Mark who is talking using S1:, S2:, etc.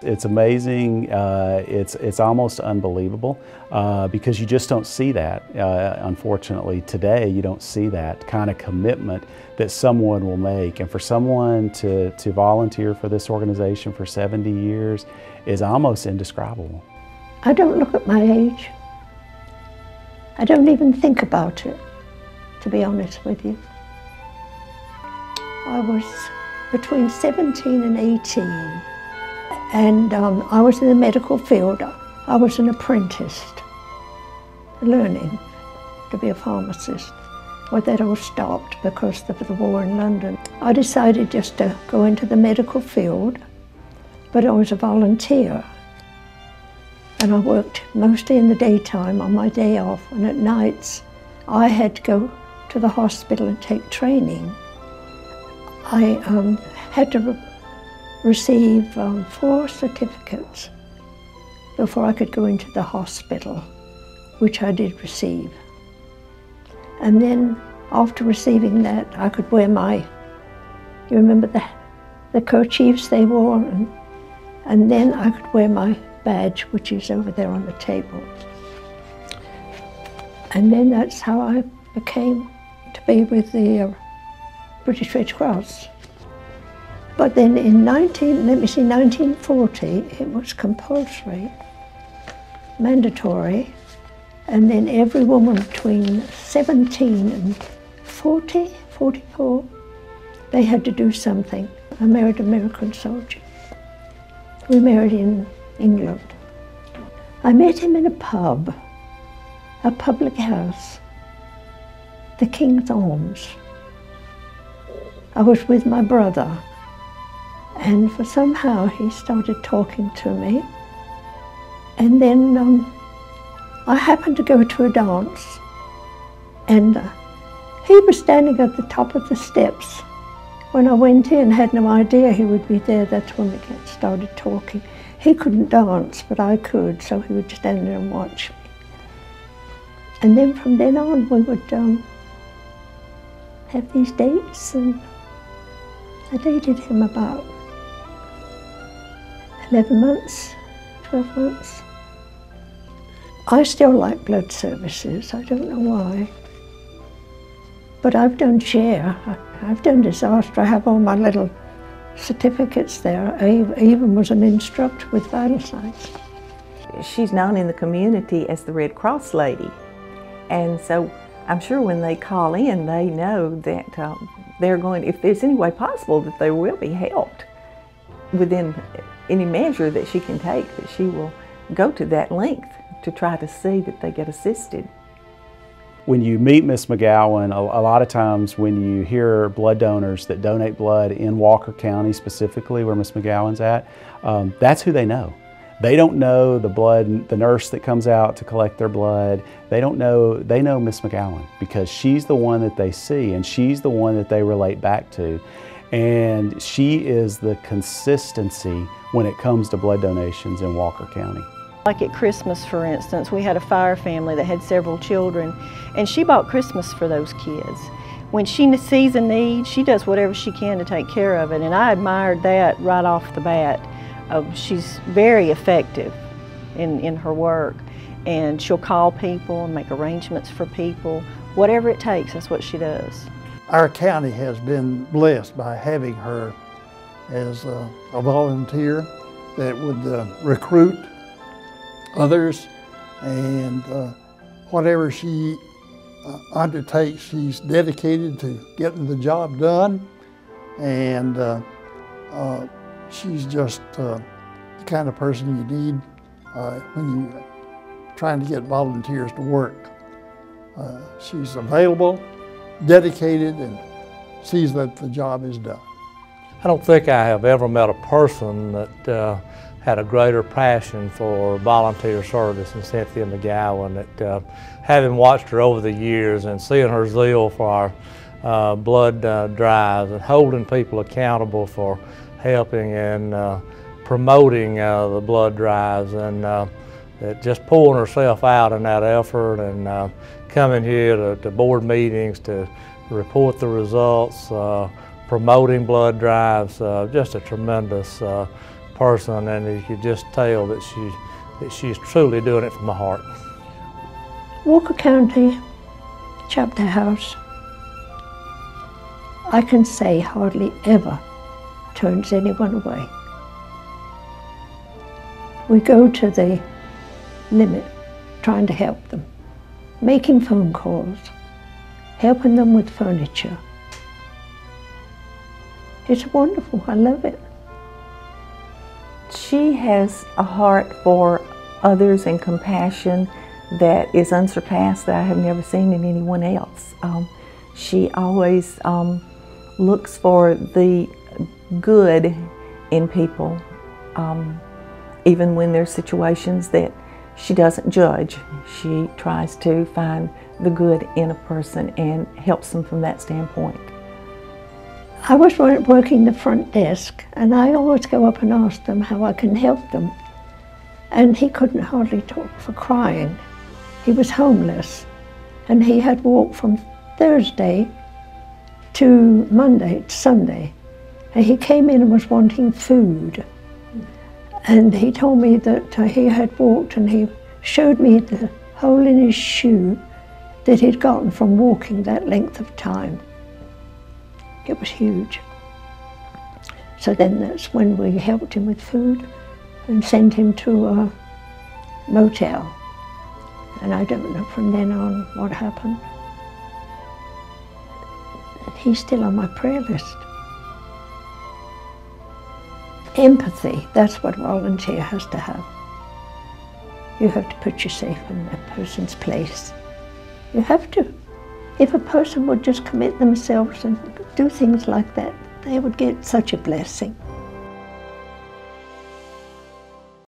S1: It's amazing. It's almost unbelievable because you just don't see that. Unfortunately, today you don't see that kind of commitment that someone will make. And for someone to volunteer for this organization for 70 years is almost indescribable.
S2: I don't look at my age. I don't even think about it, to be honest with you. I was between 17 and 18, and I was in the medical field. I was an apprentice, learning to be a pharmacist. Well, that all stopped because of the war in London. I decided just to go into the medical field, but I was a volunteer. And I worked mostly in the daytime on my day off, and at nights I had to go to the hospital and take training. I had to receive 4 certificates before I could go into the hospital, which I did receive. And then after receiving that, I could wear you remember the kerchiefs they wore? And then I could wear my badge, which is over there on the table. And then that's how I became to be with the British Red Cross. But then in 1940, it was compulsory, mandatory, and then every woman between 17 and 44, they had to do something. I married an American soldier. We married in England. I met him in a pub, a public house, the King's Arms. I was with my brother, and for somehow he started talking to me. And then I happened to go to a dance, and he was standing at the top of the steps. When I went in, had no idea he would be there. That's when we started talking. He couldn't dance, but I could, so he would stand there and watch me. And then from then on, we would have these dates, and I dated him about 11 months, 12 months. I still like blood services, I don't know why. But I've done chair, I've done disaster, I have all my little certificates there. I even was an instructor with vital signs.
S3: She's known in the community as the Red Cross lady. And so I'm sure when they call in, they know that they're going, if there's any way possible, that they will be helped within any measure that she can take, that she will go to that length to try to see that they get assisted.
S1: When you meet Miss McGowen, a lot of times when you hear blood donors that donate blood in Walker County, specifically where Miss McGowen's at, that's who they know. They don't know the nurse that comes out to collect their blood. They know Miss McGowen because she's the one that they see and she's the one that they relate back to. And she is the consistency when it comes to blood donations in Walker County.
S4: Like at Christmas, for instance, we had a fire family that had several children, and she bought Christmas for those kids. When she sees a need, she does whatever she can to take care of it, and I admired that right off the bat. She's very effective in her work, and she'll call people and make arrangements for people. Whatever it takes, that's what she does.
S5: Our county has been blessed by having her as a volunteer that would recruit others, and whatever she undertakes, she's dedicated to getting the job done, and she's just the kind of person you need when you're trying to get volunteers to work. She's available, dedicated, and sees that the job is done.
S6: I don't think I have ever met a person that had a greater passion for volunteer service than Cynthia McGowen. That having watched her over the years and seeing her zeal for our blood drives and holding people accountable for helping and promoting the blood drives, and just pulling herself out in that effort, and coming here to board meetings to report the results, promoting blood drives, just a tremendous person, and you could just tell that she's truly doing it from the heart.
S2: Walker County Chapter House, I can say, hardly ever turns anyone away. We go to the limit trying to help them, making phone calls, helping them with furniture. It's wonderful, I love it.
S3: She has a heart for others and compassion that is unsurpassed, that I have never seen in anyone else. She always looks for the good in people, even when there's situations that she doesn't judge. She tries to find the good in a person and helps them from that standpoint.
S2: I was working the front desk, and I always go up and ask them how I can help them. And he couldn't hardly talk for crying. He was homeless, and he had walked from Thursday to Monday to Sunday. And he came in and was wanting food. And he told me that he had walked, and he showed me the hole in his shoe that he'd gotten from walking that length of time. It was huge. So then that's when we helped him with food and sent him to a motel. And I don't know from then on what happened. He's still on my prayer list. Empathy, that's what a volunteer has to have. You have to put yourself in that person's place. You have to. If a person would just commit themselves and do things like that, they would get such a blessing.